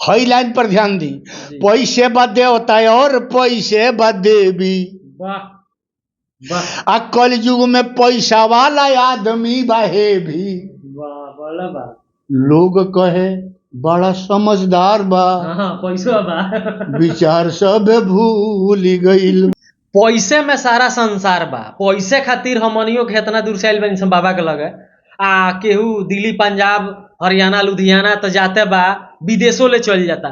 हई लाइन पर ध्यान दी। जी। पैसे बा देवता और पैसे बा देवी। वाह वाह आ कल युग में पैसा वाला आदमी बाहे भी। वाह बड़ा बा। लोग कहे बड़ा समझदार बा, हाँ पैसा बा। विचार सब भूल गईल। पैसे में सारा संसार बा। पैसे खातिर हमनियो के इतना दूर से आइल बानी सन बाबा के लगे। आ केहू दिल्ली पंजाब हरियाणा लुधियाना तो जाते बा, विदेशों ले चल जाता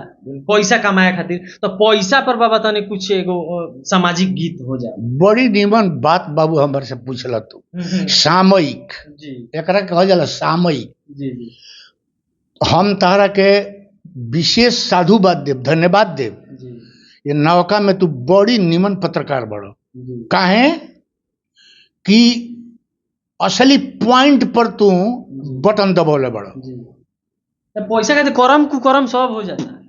पैसा कमाए खातिर। तो पैसा पर बाबा तनी कुछ एगो सामाजिक गीत हो जाए। बड़ी निमन बात बाबू हमारे से पूछला तू। सामयिक जी एकरा कहल जाला सामयिक। जी जी हम तारा के विशेष साधुवाद देव, धन्यवाद देव। जी ये नौका में तू बड़ी निमन पत्रकार बड़ो। जी काहे कि असली पॉइंट पर तू बटन दबौले बड़ो। जी। तो पैसा खातिर करम कुकरम सब हो जाता है।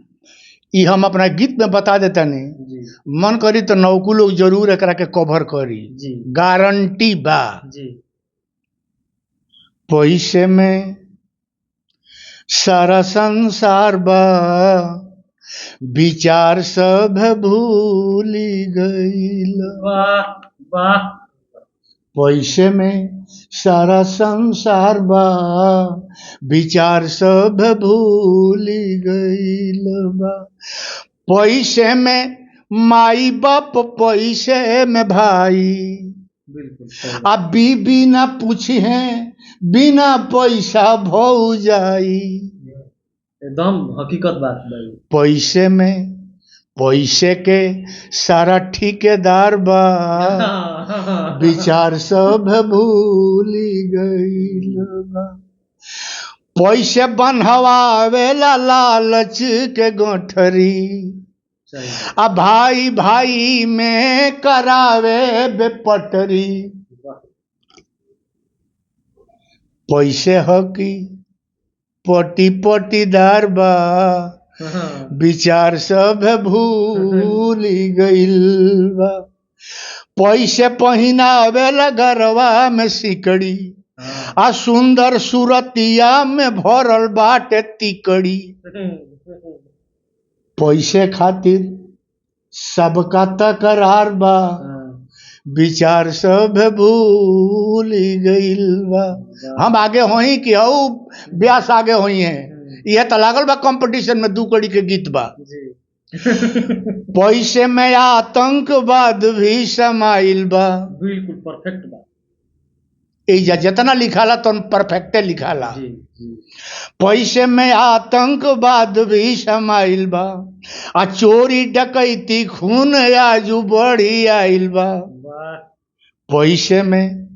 ई हम अपना गीत में बता देता नहीं। जी मन करी तो नौकू लोग जरूर एकरा के कवर करी। जी गारंटी बा। जी पैसे में सारा संसार बा, विचार सब भूल गईल। वाह वाह पैसे में सारा संसार बा, विचार सब भूल गईल बा। पैसे में माई बाप, पैसे में भाई। बिल्कुल सही। अब बीबी ना पूछी है बिना पैसा भौ जाई। एकदम हकीकत बात भाई। पैसे में पैसे के सारा ठेकेदार बा, विचार सब भूल गईल बा। पैसे बनवावेला लालच के गठरी, सही आ भाई भाई में करावे बेपटरी। वाह पैसे हकी पटी पटीदार बा, विचार सब भूल गईल बा। पैसे पहिनावेला गरवा में सिकड़ी, आ सुंदर सूरतिया में भरल बाटे तिकड़ी। पैसे खातिर सबका तकरार बा, विचार सब भूल गईल बा। हम आगे होई कि हऊ ब्यास आगे होई है। यह तो लागल बा कंपटीशन में 2 कड़ी के गीत बा। जी पैसे में आतंकवाद भी समाइल बा। बिल्कुल परफेक्ट बात। एजा जितना लिखाला तो परफेक्टे लिखाला। जी जी पैसे में आतंकवाद भी समाइल बा, आ चोरी डकैती खून आजू बढ़ी आइल बा। वाह पैसे में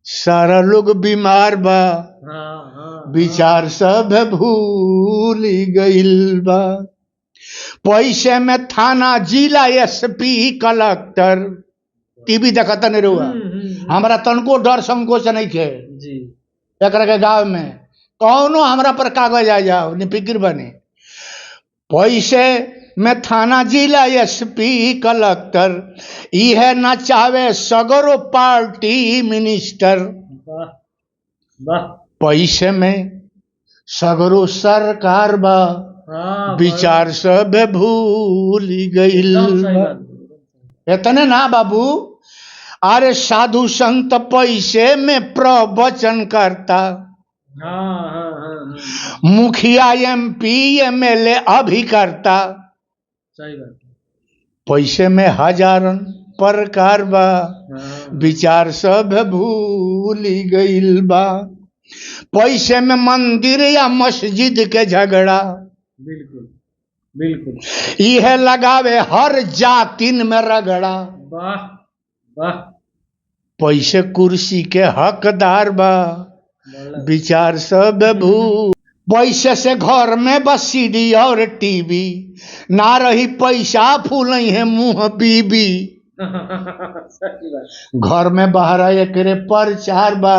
सारा लोग बीमार बा, हाँ हाँ विचार सब भूल गईल बा। पैसे में थाना जिला एसपी कलेक्टर। टीवी देखता नहीं रहुआ, हमारा तनको डर संकोच नहीं थे। जी एकरा के गाँव में कौनो हमरा पर कागज आ जाओ निफिक्र बने। पैसे में थाना जिला एसपी कलेक्टर, यह न चाहे सगरो पार्टी मिनिस्टर। वाह वाह पैसे में सगरो सरकार बा, हाँ विचार सब भूल गईल एकदम सही बा। बात। इतने ना बाबू, अरे साधु संत पैसे में प्रवचन करता, हाँ हाँ हाँ मुखिया एमपी एमएलए अभी करता। सही बात। पैसे में हजारन प्रकार बा, हाँ विचार सब भूल गईल बा। पैसे में मंदिर या मस्जिद के झगड़ा, बिल्कुल बिल्कुल यह लगावे हर जातिन में रगड़ा। वाह वाह पैसे कुर्सी के हकदार बा, बड़ा विचार सब भूल। पैसे से घर में बस सीडी और टीवी, ना रही पैसा फूलई है मुंह बीबी। सही बात। घर में बाहर एकरे प्रचार बा,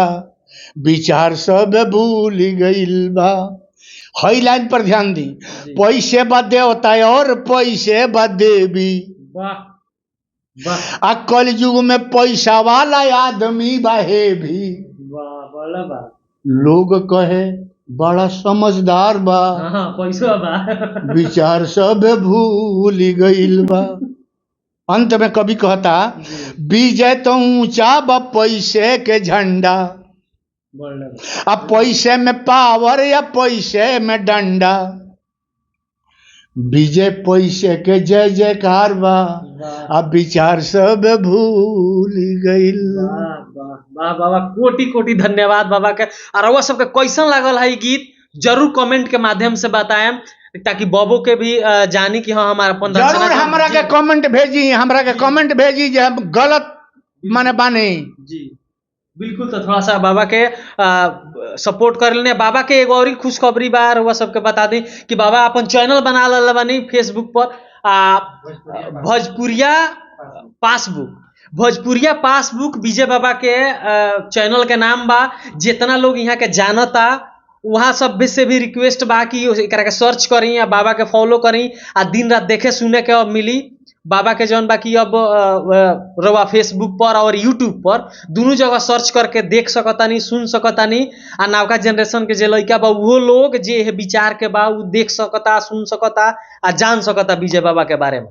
विचार सब भूल गईल बा। हई लाइन पर ध्यान दी। जी। पैसे बा देवता और पैसे बा देवी। वाह वाह आ कल युग में पैसा वाला आदमी बाहे भी। वाह बड़ा बात। लोग कहे बड़ा समझदार बा, हाँ पैसा बा विचार सब भूल गइल बा। अंत में कवि कहता, विजय तो ऊंचा बा पैसे के झंडा, अब पैसे में पावर या पैसे में डंडा, विजय पैसे के जय जयकार बा, अब विचार सब भूल गइल। वाह बाबा, कोटि कोटि धन्यवाद बाबा के। और रउआ सबके कैसन लागल है गीत जरूर कमेंट के माध्यम से बताएं, ताकि बबो के भी जानी कि हाँ हमारा अपन जरूर हमरा के कमेंट भेजी, हमरा के कमेंट भेजी जे हम गलत माने बानी जी बिल्कुल। तो थोड़ा सा बाबा के सपोर्ट कर लेने। बाबा के एगो और खुशखबरी बा रउआ सबके बता दी कि बाबा अपन चैनल बना लेले बानी फेसबुक पर, भोजपुरिया पासबुक, भोजपुरिया पासबुक विजय बाबा के चैनल के नाम बा। जितना लोग यहाँ के जानता वहाँ सब से भी रिक्वेस्ट बा कि एकरा के सर्च करी या बाबा के फॉलो करी आ दिन रात देखे सुने के अब मिली। बाबा के जौन बाकी अब रवा फेसबुक पर और यूट्यूब पर दोनों जगह सर्च करके देख सकतानी, सुन सकतानी। आ नवका जनरेशन के जे लइका बा वो लोग जे विचार के बा उ देख सकता, सुन सकता आ जान सकता विजय बाबा के बारे में।